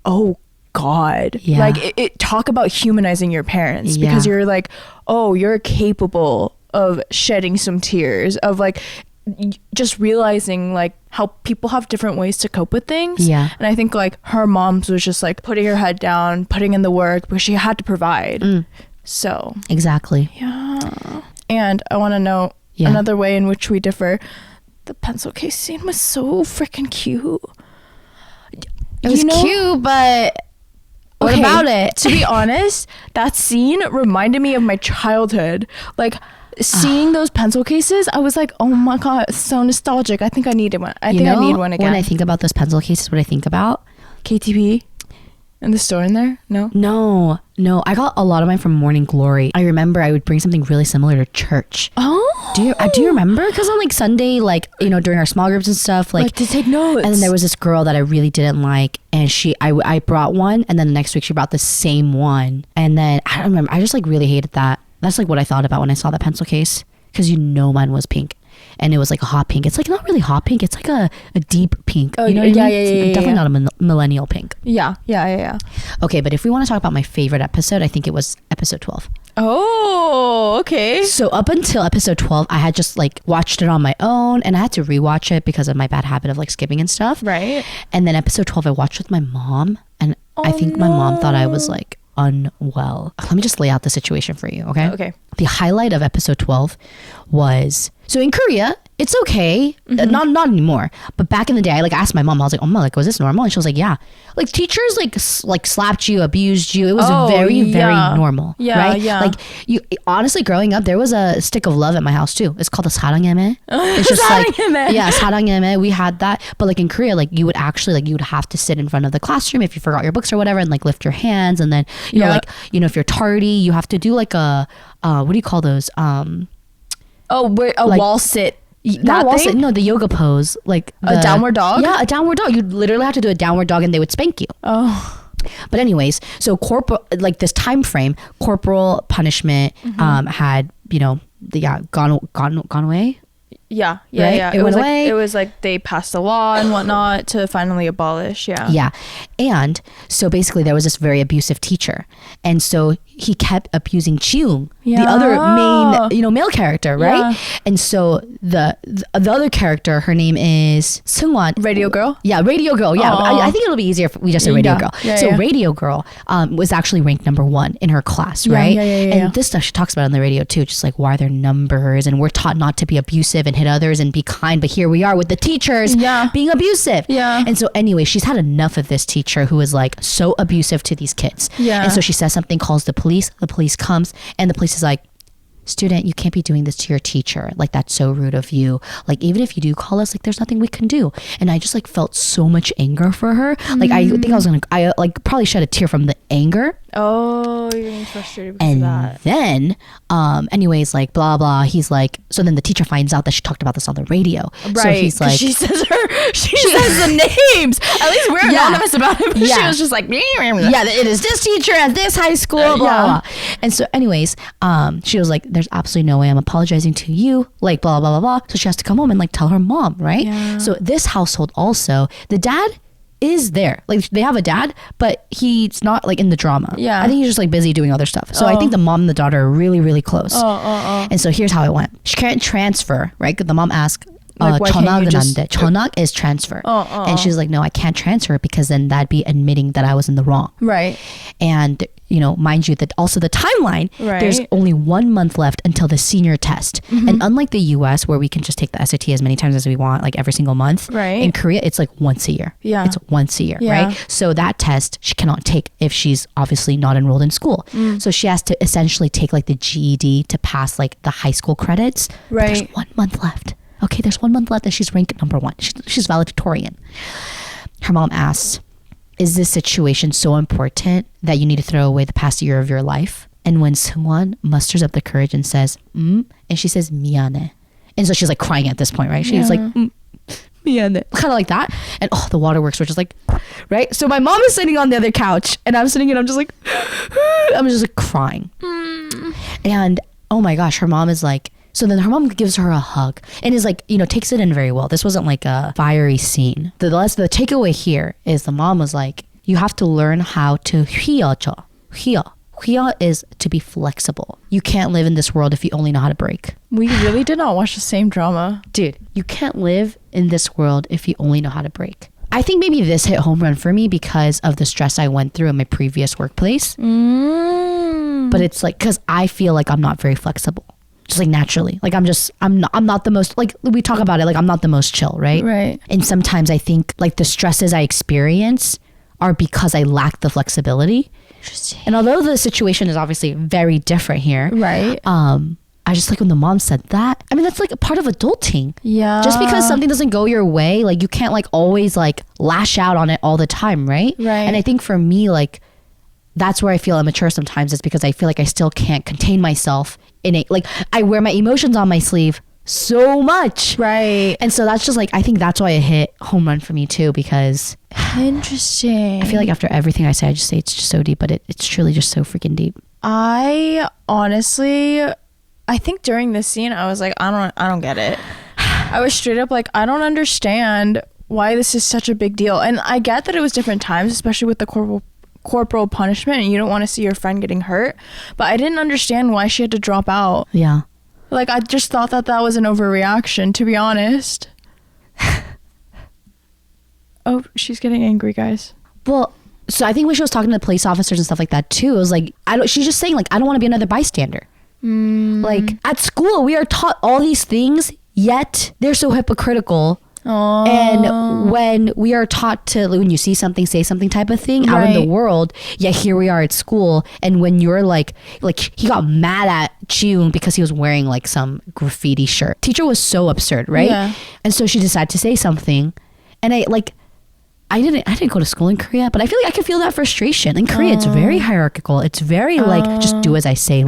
oh God. Yeah. Like it talk about humanizing your parents, because you're like, oh, you're capable of shedding some tears, of like just realizing like how people have different ways to cope with things. Yeah. And I think like her mom's was just like putting her head down, putting in the work, because she had to provide. So exactly. Yeah. And I want to know another way in which we differ. The pencil case scene was so freaking cute. It was cute, but what about it? To be honest, that scene reminded me of my childhood. Like seeing those pencil cases, I was like, oh my God, it's so nostalgic. I think I needed one. I think I need one again. When I think about those pencil cases, what I think about? KTP? And the store in there? No. I got a lot of mine from Morning Glory. I remember I would bring something really similar to church. Oh. Do you remember? Because on like Sunday, like, you know, during our small groups and stuff, like to take notes. And then there was this girl that I really didn't like, and I brought one, and then the next week she brought the same one, and then I don't remember. I just like really hated that. That's like what I thought about when I saw that pencil case, because mine was pink. And it was like a hot pink. It's like not really hot pink. It's like a deep pink. Oh, you know what I mean? Yeah. Definitely not a millennial pink. Yeah. Okay, but if we want to talk about my favorite episode, I think it was episode 12. Oh, okay. So up until episode 12, I had just like watched it on my own, and I had to rewatch it because of my bad habit of like skipping and stuff. Right. And then episode 12, I watched with my mom, and I think my mom thought I was like unwell. Let me just lay out the situation for you, okay? Okay. The highlight of episode 12 was, so in Korea, it's okay. Not anymore. But back in the day, I like asked my mom, I was like, oh my, like, was this normal? And she was like, yeah. Like teachers like slapped you, abused you. It was very normal. Yeah, right? yeah. Like you honestly, growing up, there was a stick of love at my house too. It's called a 사랑해매. It's just like, 사랑해매. We had that. But like in Korea, like you would actually like, you would have to sit in front of the classroom if you forgot your books or whatever, and like lift your hands. And then, you know, like, you know, if you're tardy, you have to do like a, what do you call those? Wall sit. Not wall sit, no, the yoga pose, like a downward dog. Yeah, a downward dog. You literally have to do a downward dog, and they would spank you. Oh, but anyways, so corporal, like this time frame, corporal punishment had, you know, gone away. Yeah. It went away. It was like they passed a law and whatnot to finally abolish. Yeah. And so basically there was this very abusive teacher, and so he kept abusing Chiung, the other main, you know, male character, right? And so the other character, her name is Seungwon. Radio girl. Yeah, Radio Girl. Yeah, I think it'll be easier if we just say Radio Girl. Radio Girl was actually ranked number 1 in her class, right? And this stuff she talks about on the radio too, just like why are there numbers, and we're taught not to be abusive and hit others and be kind, but here we are with the teachers being abusive. And so anyway, she's had enough of this teacher who is like so abusive to these kids. And so she says something, calls the police comes, and the police is like, student, you can't be doing this to your teacher. Like, that's so rude of you. Like, even if you do call us, like, there's nothing we can do. And I just like felt so much anger for her. Like, I think I like probably shed a tear from the anger. Oh, you're getting frustrated because And of that. then, anyways, like, blah, blah. He's like, so then the teacher finds out that she talked about this on the radio. Right. So he's like, she says says the names. At least we're anonymous about it. But she was just like, yeah, it is this teacher at this high school, blah, blah. And so anyways, she was like, there's absolutely no way I'm apologizing to you, like, blah, blah, blah, blah. So she has to come home and like tell her mom, right? Yeah. So this household also, the dad is there, like they have a dad, but he's not like in the drama. I think he's just like busy doing other stuff. So I think the mom and the daughter are really, really close. And so here's how it went. She can't transfer, right? The mom asked, 전학 is transfer. And she's like, no, I can't transfer because then that'd be admitting that I was in the wrong. Right. And, you know, mind you, that also the timeline, there's only 1 month left until the senior test. And unlike the US where we can just take the SAT as many times as we want, like every single month, in Korea, it's like once a year. It's once a year, right? So that test she cannot take if she's obviously not enrolled in school. So she has to essentially take like the GED to pass like the high school credits. But there's 1 month left. Okay, there's 1 month left and she's ranked number 1. She's valedictorian. Her mom asks, is this situation so important that you need to throw away the past year of your life? And when Seungwon musters up the courage and says, and she says, 미안해. And so she's like crying at this point, right? She's like, 미안해. Kind of like that. And the waterworks were just like, right? So my mom is sitting on the other couch and I'm sitting and I'm just like, I'm just like crying. And oh my gosh, her mom is like, so then her mom gives her a hug and is like, you know, takes it in very well. This wasn't like a fiery scene. The takeaway here is the mom was like, you have to learn how to 휘어져. 휘어 is to be flexible. You can't live in this world if you only know how to break. We really did not watch the same drama. Dude, you can't live in this world if you only know how to break. I think maybe this hit home run for me because of the stress I went through in my previous workplace. But it's like, because I feel like I'm not very flexible. Just like naturally, like I'm not the most, like we talk about it, like I'm not the most chill, right? And sometimes I think like the stresses I experience are because I lack the flexibility. Interesting. And although the situation is obviously very different here, I just like when the mom said that, I mean that's like a part of adulting. Just because something doesn't go your way, like you can't like always like lash out on it all the time, right? And I think for me, like that's where I feel immature sometimes, is because I feel like I still can't contain myself in it. Like I wear my emotions on my sleeve so much. And so that's just like, I think that's why it hit home run for me too, because interesting. I feel like after everything I say, I just say it's just so deep, but it's truly just so freaking deep. I honestly, I think during this scene, I was like, I don't get it. I was straight up like, I don't understand why this is such a big deal. And I get that it was different times, especially with the corporal punishment, and you don't want to see your friend getting hurt, but I didn't understand why she had to drop out. Like I just thought that was an overreaction, to be honest. Oh, she's getting angry, guys. Well, so I think when she was talking to the police officers and stuff like that too, it was like, she's just saying like, I don't want to be another bystander. Like at school we are taught all these things, yet they're so hypocritical. And when we are taught to, when you see something, say something type of thing out in the world, yet here we are at school, and when you're like he got mad at Chiung because he was wearing like some graffiti shirt. Teacher was so absurd, right? And so she decided to say something, and I didn't go to school in Korea, but I feel like I can feel that frustration. In Korea, it's very hierarchical. It's very like, just do as I say,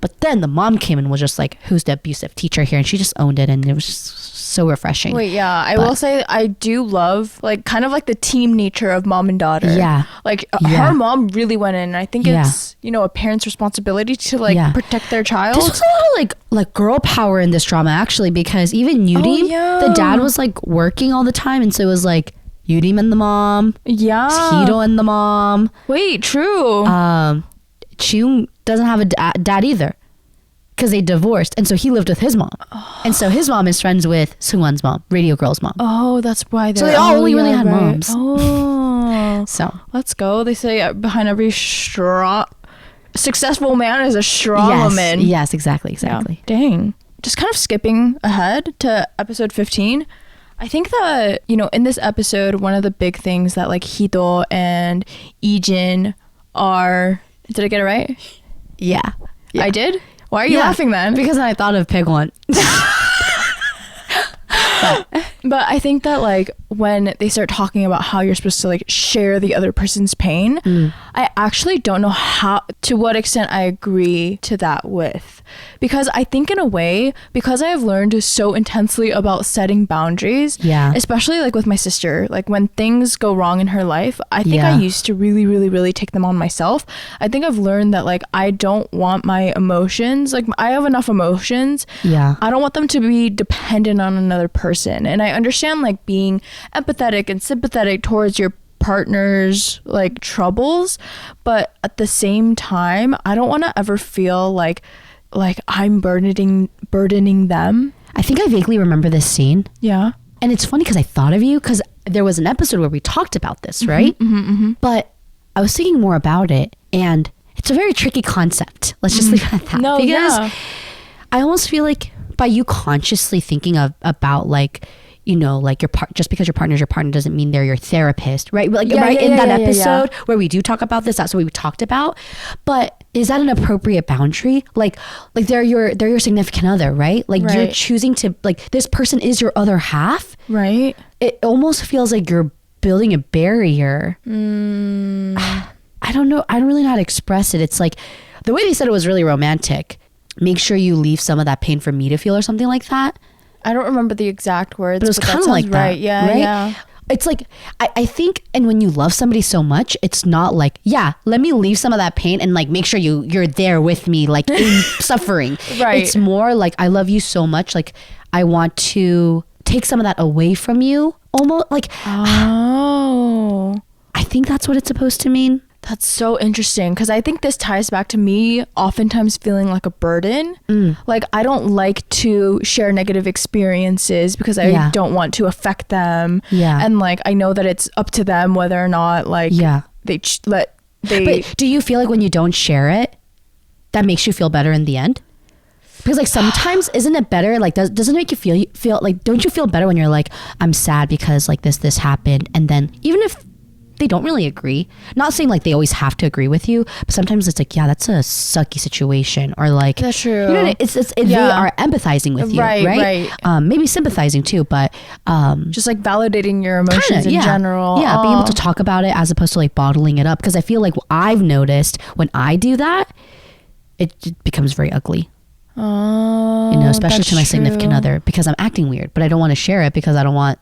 but then the mom came and was just like, who's the abusive teacher here? And she just owned it, and it was just so refreshing. I will say I do love like kind of like the team nature of mom and daughter. Like her mom really went in, and I think it's, you know, a parent's responsibility to like protect their child. This was a lot of like girl power in this drama actually, because even Yurim, the dad was like working all the time, and so it was like Yurim and the mom, Hiro and the mom. Wait, true. Chiung doesn't have a dad either, because they divorced, and so he lived with his mom, and so his mom is friends with Seungwon's mom, Radio Girl's mom. That's why they all only really had moms. So let's go. They say behind every successful man is a strong woman. Yes, exactly. Dang. Just kind of skipping ahead to episode 15. I think that, you know, in this episode, one of the big things that like Hito and Ijin are, did I get it right? Yeah. I did? Why are you laughing then? Because I thought of pig one. But I think that like when they start talking about how you're supposed to like share the other person's pain, I actually don't know to what extent I agree to that with. Because I think in a way, because I have learned so intensely about setting boundaries, especially like with my sister, like when things go wrong in her life, I think I used to really, really, really take them on myself. I think I've learned that like I don't want my emotions, like I have enough emotions. I don't want them to be dependent on another person. And I understand like being empathetic and sympathetic towards your partner's like troubles, but at the same time I don't want to ever feel like I'm burdening them. I think I vaguely remember this scene. Yeah. And it's funny because I thought of you because there was an episode where we talked about this, right? But I was thinking more about it, and it's a very tricky concept. Let's just leave it at that. Because I almost feel like by you consciously thinking about like, you know, like just because your partner's your partner doesn't mean they're your therapist, right? Like in that episode where we do talk about this, that's what we talked about. But is that an appropriate boundary? Like they're your significant other, right? Like you're choosing to, like, this person is your other half, right? It almost feels like you're building a barrier. I don't know. I don't really know how to express it. It's like the way they said it was really romantic. Make sure you leave some of that pain for me to feel, or something like that. I don't remember the exact words, but it was kind of like that, right? Yeah. It's like, I think, and when you love somebody so much, it's not like, let me leave some of that pain and like make sure you're there with me, like in suffering. Right. It's more like, I love you so much, like I want to take some of that away from you, almost like. Oh. I think that's what it's supposed to mean. That's so interesting, because I think this ties back to me oftentimes feeling like a burden. Like I don't like to share negative experiences because I don't want to affect them. And like I know that it's up to them whether or not like they. But do you feel like when you don't share it, that makes you feel better in the end? Because like sometimes isn't it better, like doesn't it make you feel like, don't you feel better when you're like, I'm sad because like this happened, and then even if they don't really agree, not saying like they always have to agree with you, but sometimes it's like, that's a sucky situation, or like, that's true, you know, they are empathizing with you, right? Maybe sympathizing too, but just like validating your emotions in general, being able to talk about it as opposed to like bottling it up. Because I feel like I've noticed when I do that, it becomes very ugly. You know, especially to my significant other, because I'm acting weird, but I don't want to share it because I don't want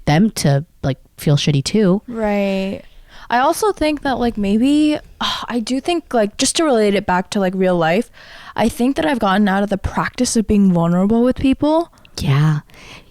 them to like feel shitty too. Right. I also think that like maybe I do think, like, just to relate it back to like real life, I think that I've gotten out of the practice of being vulnerable with people. Yeah.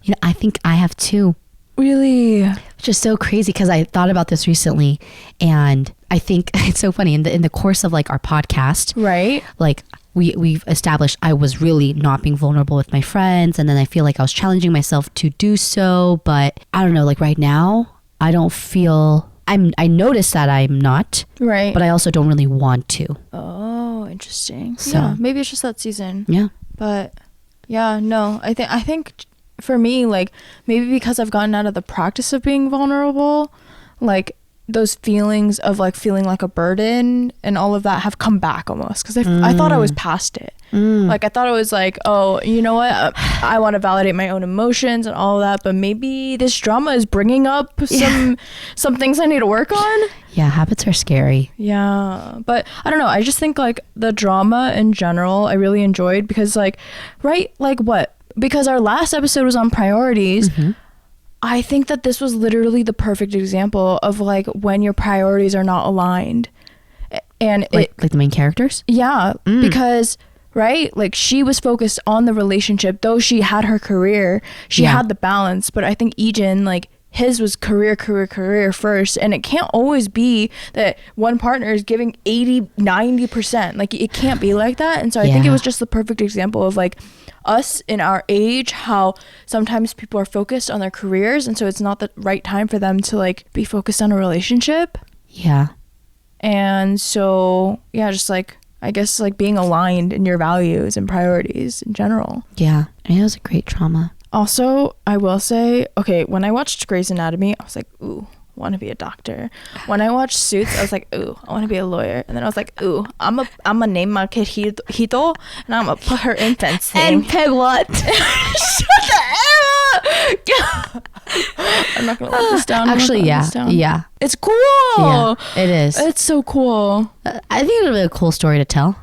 You know, I think I have too. Really? Which is so crazy, because I thought about this recently, and I think it's so funny in the course of like our podcast, right? Like we've established I was really not being vulnerable with my friends, and then I feel like I was challenging myself to do so, but I don't know, like right now I don't feel I notice that I'm not, right, but I also don't really want to. Oh, interesting. So, yeah, maybe it's just that season. Yeah. But yeah, no, I think for me, like, maybe because I've gotten out of the practice of being vulnerable, like those feelings of like feeling like a burden and all of that have come back almost, because I thought I was past it. Like I thought it was like, oh, you know what, I want to validate my own emotions and all of that, but maybe this drama is bringing up some things I need to work on. Yeah, habits are scary. Yeah, but I don't know, I just think like the drama in general I really enjoyed, because like, right, like what, because our last episode was on priorities. I think that this was literally the perfect example of like when your priorities are not aligned. And like the main characters? Yeah, because right, like she was focused on the relationship, though she had her career, she had the balance, but I think Ejin, like his was career first, and it can't always be that one partner is giving 80-90%. Like it can't be like that. And so I think it was just the perfect example of like us in our age, how sometimes people are focused on their careers, and so it's not the right time for them to like be focused on a relationship. Yeah. And so yeah, just like I guess like being aligned in your values and priorities in general. Yeah, and it was a great trauma. Also, I will say, okay, when I watched Grey's Anatomy, I was like, ooh, want to be a doctor. When I watched Suits, I was like, ooh, I want to be a lawyer. And then I was like, ooh, I'm gonna name my kid Hito, and I'm gonna put her in fencing. And peg what? Shut the hell up! I'm not gonna let this down. Actually, yeah. It's cool. Yeah, it is. It's so cool. I think it'll be a cool story to tell.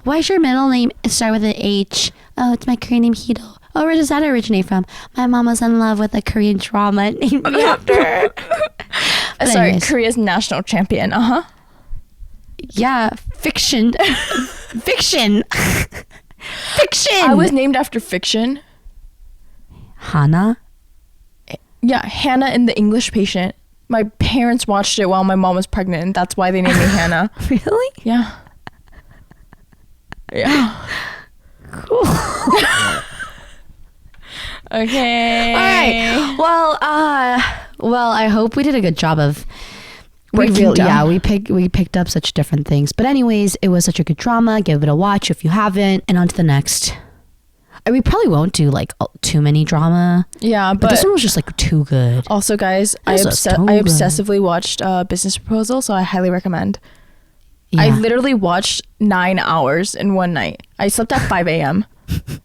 Why is your middle name start with an H? Oh, it's my Korean name, Hito. Oh, where does that originate from? My mom was in love with a Korean drama named me after her. Sorry, anyways. Korea's national champion. Uh-huh. Yeah, fiction. Fiction. Fiction. I was named after fiction. Hana? Yeah, Hannah in The English Patient. My parents watched it while my mom was pregnant, and that's why they named me Hannah. Really? Yeah. Yeah. Cool. Okay. All right. Well, I hope we did a good job of Breaking down. we picked up such different things. But anyways, it was such a good drama. Give it a watch if you haven't, and on to the next. We probably won't do like too many drama. Yeah, But this one was just like too good. also, guys, I This was so good. obsessively watched Business Proposal, so I highly recommend. Yeah. I literally watched 9 hours in one night. I slept at 5 a.m.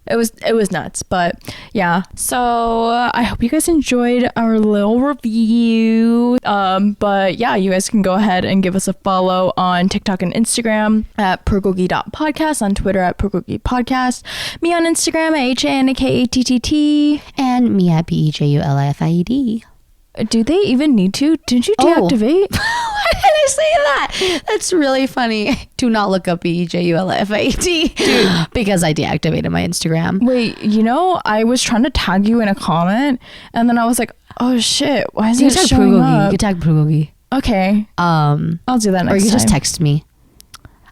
It was nuts, but yeah. So I hope you guys enjoyed our little review. But yeah, you guys can go ahead and give us a follow on TikTok and Instagram at bulgogi.podcast, on Twitter at bulgogipodcast, me on Instagram at HANAKATTT. And me at BEJULIFIED. Do they even need to? Didn't you deactivate? Why did I say that? That's really funny. Do not look up BEJULIFIED because I deactivated my Instagram. Wait, I was trying to tag you in a comment, and then I was like, oh shit, why is You it can tag showing Bulgogi. You up? can tag Bulgogi. Okay, I'll do that next time. Or you can just text me.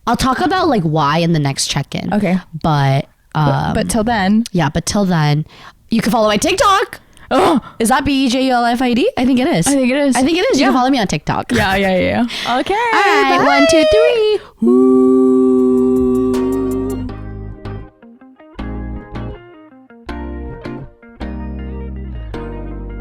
I'll talk about like why in the next check-in. Okay. But But till then. yeah, but till then, you can follow my TikTok. Oh, Is that BEJULIFIED? I think it is. I think it is. I think it is. You Yeah. can follow me on TikTok. Yeah. Okay. All right, bye. 1, 2, 3.